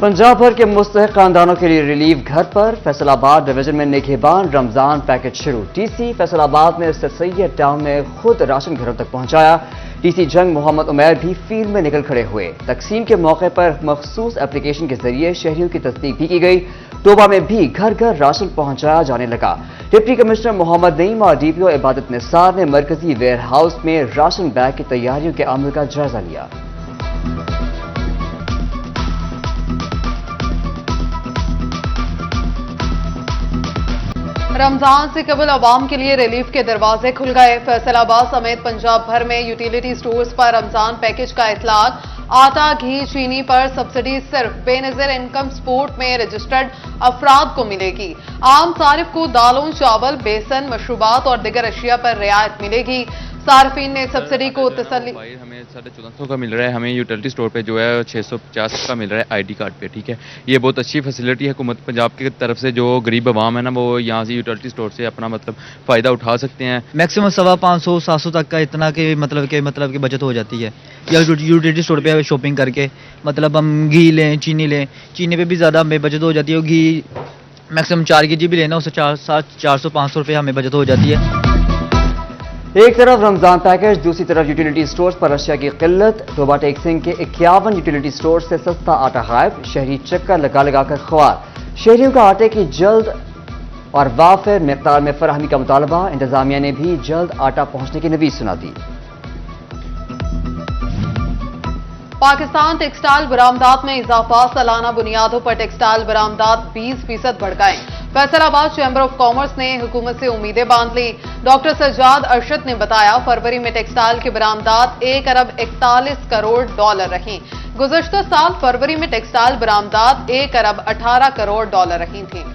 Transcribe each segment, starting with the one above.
पंजाब भर के मुस्तहिक खानदानों के लिए रिलीफ घर पर। फैसलाबाद डिवीजन में निगहबान रमजान पैकेज शुरू। टीसी फैसलाबाद ने सैयद टाउन में खुद राशन घरों तक पहुंचाया। टीसी जंग मोहम्मद उमैर भी फील्ड में निकल खड़े हुए। तकसीम के मौके पर मखसूस एप्लीकेशन के जरिए शहरियों की तस्दीक भी की गई। तोबा में भी घर घर राशन पहुंचाया जाने लगा। डिप्टी कमिश्नर मोहम्मद नईम और डीपीओ इबादत निसार ने मरकजी वेयर हाउस में राशन बैग की तैयारियों के अमल का जायजा लिया। रमजान से कबल आवाम के लिए रिलीफ के दरवाजे खुल गए। फैसलाबाद समेत पंजाब भर में यूटिलिटी स्टोर्स पर रमजान पैकेज का इतलाक। आटा, घी, चीनी पर सब्सिडी सिर्फ बेनज़ीर इनकम सपोर्ट में रजिस्टर्ड अफराद को मिलेगी। आम सारिफ को दालों, चावल, बेसन, मशरूबात और दिगर अशिया पर रियायत मिलेगी। सार्फिन ने सब्सिडी को तसल्ली। हमें 1450 का मिल रहा है, हमें यूटिलिटी स्टोर पे जो है 650 का मिल रहा है आईडी कार्ड पे। ठीक है, ये बहुत अच्छी फैसिलिटी है हुकूमत पंजाब की तरफ से। जो गरीब आवाम है ना, वो यहाँ से यूटिलिटी स्टोर से अपना फ़ायदा उठा सकते हैं। मैक्सिमम 550-700 तक का इतना के मतलब की बचत हो जाती है या यूटिलिटी स्टोर पे शॉपिंग करके। हम घी लें, चीनी लें, चीनी पे भी ज़्यादा हमें बचत हो जाती है। घी मैक्सिमम 4 kg भी लेना, उससे 400-500 रुपये हमें बचत हो जाती है। एक तरफ रमजान पैकेज, दूसरी तरफ यूटिलिटी स्टोर्स पर अशिया की किल्लत। तोबा टेक्सिंग के 51 यूटिलिटी स्टोर से सस्ता आटा गायब। शहरी चक्कर लगा लगा कर ख्वार। शहरियों का आटे की जल्द और वाफिर मिकदार में फराहमी का मुतालबा। इंतजामिया ने भी जल्द आटा पहुंचने की नवीज सुना दी। पाकिस्तान टेक्सटाइल बरामदात में इजाफा। सालाना बुनियादों पर टेक्सटाइल बरामदात 20% बढ़ गए। फैसलाबाद चैम्बर ऑफ कॉमर्स ने हुकूमत से उम्मीदें बांध ली। डॉक्टर सज्जाद अरशद ने बताया, फरवरी में टेक्सटाइल की बरामदात $1 अरब 41 करोड़ रहीं। गुज़श्ता साल फरवरी में टेक्सटाइल बरामदात $1 अरब 18 करोड़ रही थी।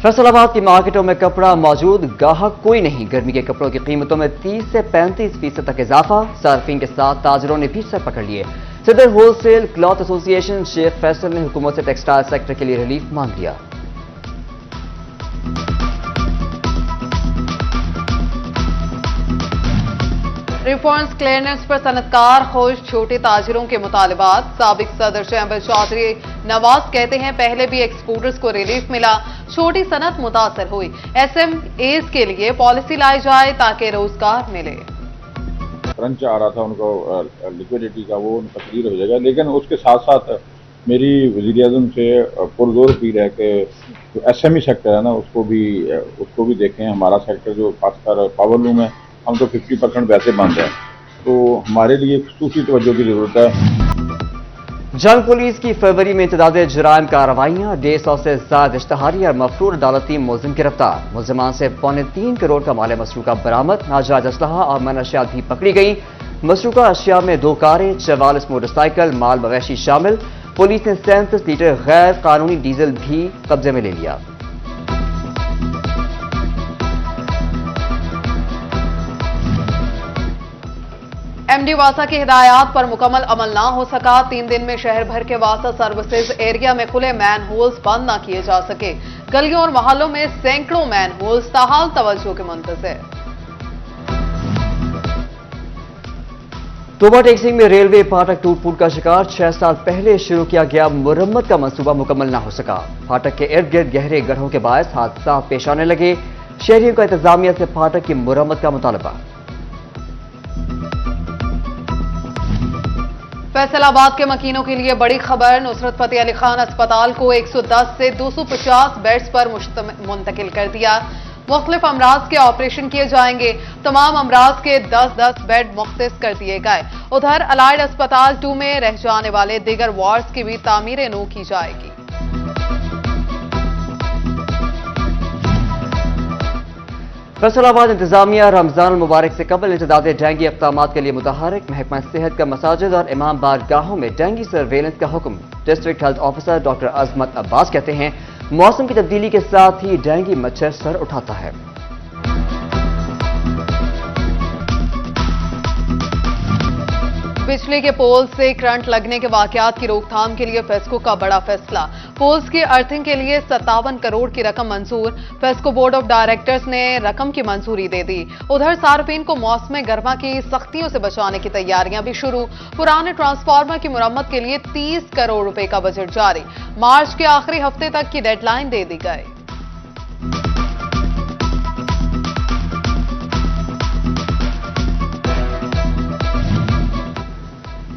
फैसलाबाद की मार्केटों में कपड़ा मौजूद, गाहक कोई नहीं। गर्मी के कपड़ों की कीमतों में 30 से 35% तक इजाफा। सार्फिन के साथ ताजरों ने भी सर पकड़ लिए। Saddar wholesale cloth association Sheikh Faisal ने हुकूमत से टेक्सटाइल सेक्टर के लिए रिलीफ मांग लिया। रिफॉर्म्स क्लियरेंस पर सनतकार खुश। छोटे ताजिरों के मुतालबात। साबिक सदर चैम्बर चौधरी नवाज कहते हैं, पहले भी एक्सपोर्टर्स को रिलीफ मिला, छोटी सनत मुतासर हुई। SMEs के लिए पॉलिसी लाई जाए ताकि रोजगार मिले। क्रंच आ रहा था उनको लिक्विडिटी का, वो उनका क्लियर हो जाएगा। लेकिन उसके साथ साथ मेरी वज़ीर-ए-आज़म से पुरज़ोर अपील है कि जो SME सेक्टर है ना, उसको भी देखें। हमारा सेक्टर जो खासकर पावर लूम है, हम तो 50% वैसे बंद है, तो हमारे लिए खुसूसी तवज्जो की जरूरत है। जंग पुलिस की फरवरी में इंतदादे जराइम कार्रवाइयां। 150 से ज्यादा इश्तहारी और मफरूर अदालती मुलजिम गिरफ्तार। मुलजमान से 3.25 करोड़ का माल मसरूका बरामद। नाजायज असलहा और मनशियात भी पकड़ी गई। मसरूका अशिया में 2 कारें, 44 मोटरसाइकिल, माल मवेशी शामिल। पुलिस ने 37 लीटर गैर कानूनी डीजल भी कब्जे में ले लिया। MD वासा की हिदायत पर मुकम्मल अमल ना हो सका। 3 दिन में शहर भर के वासा सर्विसेज एरिया में खुले मैन होल्स बंद ना किए जा सके। गलियों और मोहल्लों में सैकड़ों मैन होल्स ताहाल तवज्जो के मुंतज़िर। तोबा टेक्सिंग में रेलवे फाटक टूट फूट का शिकार। 6 साल पहले शुरू किया गया मुरम्मत का मंसूबा मुकम्मल ना हो सका। फाटक के इर्द गिर्द गहरे गड्ढों के बायस हादसा पेश आने लगे। शहरियों का इंतजामिया से फाटक की मुरम्मत का मुतालबा। फैसलाबाद के मकीनों के लिए बड़ी खबर। नुसरत फतेह अली खान अस्पताल को 110 से 250 बेड्स पर मुंतकिल कर दिया। मुख्तलिफ अमराज के ऑपरेशन किए जाएंगे। तमाम अमराज के 10-10 बेड मुख्तस कर दिए गए। उधर अलाइड अस्पताल 2 में रह जाने वाले दीगर वार्ड्स की भी तामीर नौ की जाएगी। फैसलाबाद इंतजामिया रमजान मुबारक से कबल इंतदादे डेंगी इक़दामात के लिए मुतहरिक। महकमा सेहत का मसाजिद और इमाम बारगाहों में डेंगी सर्वेलेंस का हुक्म। डिस्ट्रिक्ट हेल्थ ऑफिसर डॉक्टर अजमत अब्बास कहते हैं, मौसम की तब्दीली के साथ ही डेंगी मच्छर सर उठाता है। बिजली के पोल से करंट लगने के वाकयात की रोकथाम के लिए फेस्को का बड़ा फैसला। पोल्स की अर्थिंग के लिए 57 करोड़ की रकम मंजूर। फेस्को बोर्ड ऑफ डायरेक्टर्स ने रकम की मंजूरी दे दी। उधर सार्फिन को मौसम गर्मा की सख्तियों से बचाने की तैयारियां भी शुरू। पुराने ट्रांसफार्मर की मुरम्मत के लिए 30 करोड़ रुपए का बजट जारी। मार्च के आखिरी हफ्ते तक की डेडलाइन दे दी गई।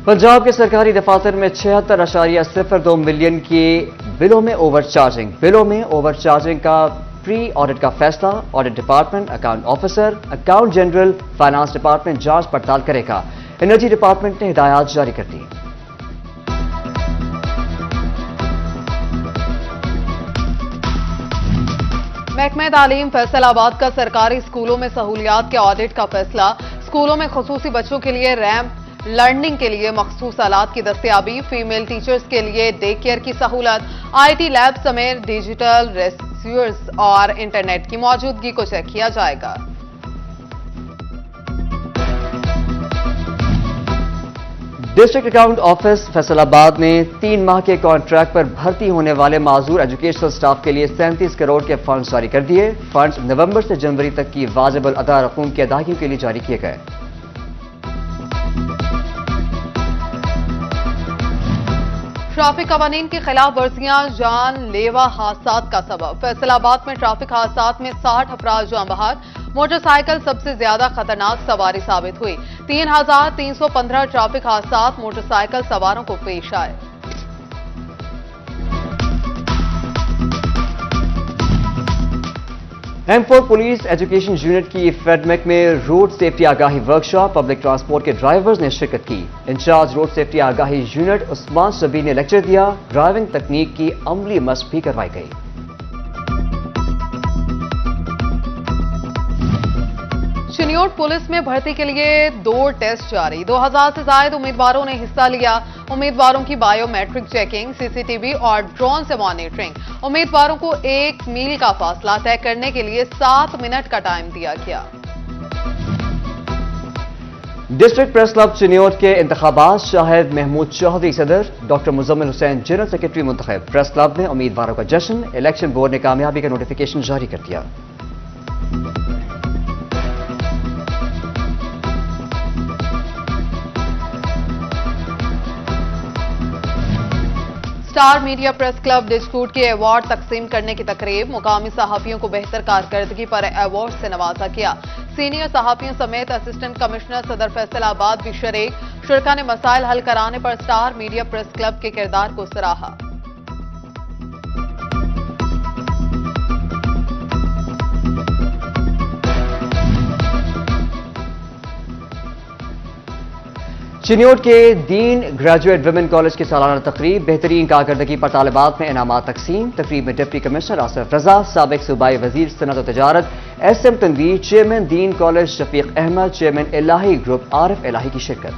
पंजाब के सरकारी दफातर में 76.02 मिलियन के बिलों में ओवरचार्जिंग का प्री ऑडिट का फैसला। Audit department, account officer, account general, finance department जांच पड़ताल करेगा। एनर्जी डिपार्टमेंट ने हिदायत जारी कर दी। महकमा तालीम फैसलाबाद का सरकारी स्कूलों में सहूलियात के ऑडिट का फैसला। स्कूलों में खुसूसी बच्चों के लिए रैंप, लर्निंग के लिए मखसूस आलात की दस्तयाबी, फीमेल टीचर्स के लिए डे केयर की सहूलत, आईटी लैब समेत डिजिटल रिसोर्स और इंटरनेट की मौजूदगी को चेक किया जाएगा। डिस्ट्रिक्ट अकाउंट ऑफिस फैसलाबाद ने 3 माह के कॉन्ट्रैक्ट पर भर्ती होने वाले माजूर एजुकेशनल स्टाफ के लिए 37 करोड़ के फंड जारी कर दिए। फंड नवंबर से जनवरी तक की वाजिब अदा रकूम की अदायगी के लिए जारी किए गए। ट्रैफिक कवानीन की खिलाफ वर्जियां जानलेवा हादसात का सबब। फैसलाबाद में ट्रैफिक हादसात में 60 अफराद जान बहक। मोटरसाइकिल सबसे ज्यादा खतरनाक सवारी साबित हुई। 3,315 ट्रैफिक हादसात मोटरसाइकिल सवारों को पेश आए। M4 पुलिस एजुकेशन यूनिट की फेडमेक में रोड सेफ्टी आगाही वर्कशॉप, पब्लिक ट्रांसपोर्ट के ड्राइवर्स ने शिरकत की। इंचार्ज रोड सेफ्टी आगाही यूनिट उस्मान शबीर ने लेक्चर दिया। ड्राइविंग तकनीक की अमली मशक भी करवाई गई। चिन्योट पुलिस में भर्ती के लिए 2 टेस्ट जारी। 2000 से ज्यादा उम्मीदवारों ने हिस्सा लिया। उम्मीदवारों की बायोमेट्रिक चेकिंग, सीसीटीवी और ड्रोन से मॉनिटरिंग। उम्मीदवारों को 1 मील का फासला तय करने के लिए 7 मिनट का टाइम दिया गया। डिस्ट्रिक्ट प्रेस क्लब चिन्योट के इंतखाबात, शाहिद महमूद चौधरी सदर, doctor Muzammil Hussain general secretary मुंतखब। प्रेस क्लब में उम्मीदवारों का जश्न। इलेक्शन बोर्ड ने कामयाबी का नोटिफिकेशन जारी कर दिया। Star media press club district के अवार्ड तकसीम करने की तकरीब। मुकामी सहाफियों को बेहतर कारकर्दगी पर अवार्ड से नवाजा गया। सीनियर सहाफियों समेत असिस्टेंट कमिश्नर सदर फैसलाबाद भी शरीक। शुरका ने मसाइल हल कराने पर स्टार मीडिया प्रेस क्लब के किरदार को सराहा। चिन्योट के दीन ग्रेजुएट वुमेन कॉलेज की सालाना तकरीब। बेहतरीन कारकर्दगी पर तालिबात में इनामात तकसीम। तकरीब में डिप्टी कमिश्नर आसिफ रजा, साबिक सूबाई वजीर सनत और तजारत SM तनवीर, चेयरमैन दीन कॉलेज शफीक अहमद, चेयरमैन इलाही ग्रुप आरिफ इलाही की शिरकत।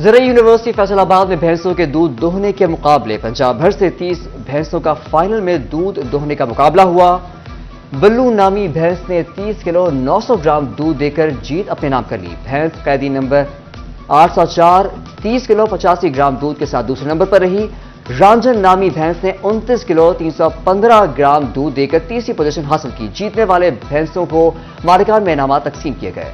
ज़राई यूनिवर्सिटी फैसलाबाद में भैंसों के दूध दोहने के मुकाबले। पंजाब भर से 30 भैंसों का फाइनल में दूध दोहने का मुकाबला हुआ। बल्लू नामी भैंस ने 30 किलो 900 ग्राम दूध देकर जीत अपने नाम कर ली। भैंस कैदी नंबर 804 30 किलो 85 ग्राम दूध के साथ दूसरे नंबर पर रही। रांझन नामी भैंस ने 29 किलो 315 ग्राम दूध देकर तीसरी पोजीशन हासिल की। जीतने वाले भैंसों को मालिकान में इनामात तकसीम किए गए।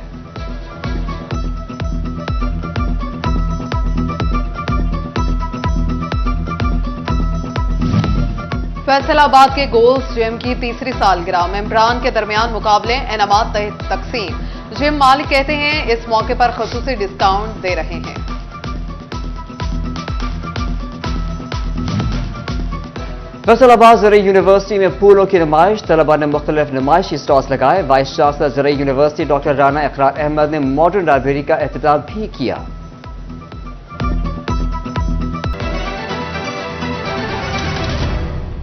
फैसलाबाद के गोल्स जिम की तीसरी सालगिरह। मेंबरान के दरमियान मुकाबले, इनामात तकसीम। जिम मालिक कहते हैं इस मौके पर खसूसी डिस्काउंट दे रहे हैं। फैसलाबाद ज़राई यूनिवर्सिटी में फूलों की नुमाइश। तलबा ने मुख्तलिफ नुमाइशी स्टॉल्स लगाए। वाइस चांसलर ज़राई यूनिवर्सिटी डॉक्टर राना इकरार अहमद ने मॉडर्न लाइब्रेरी का एहतजाम भी किया।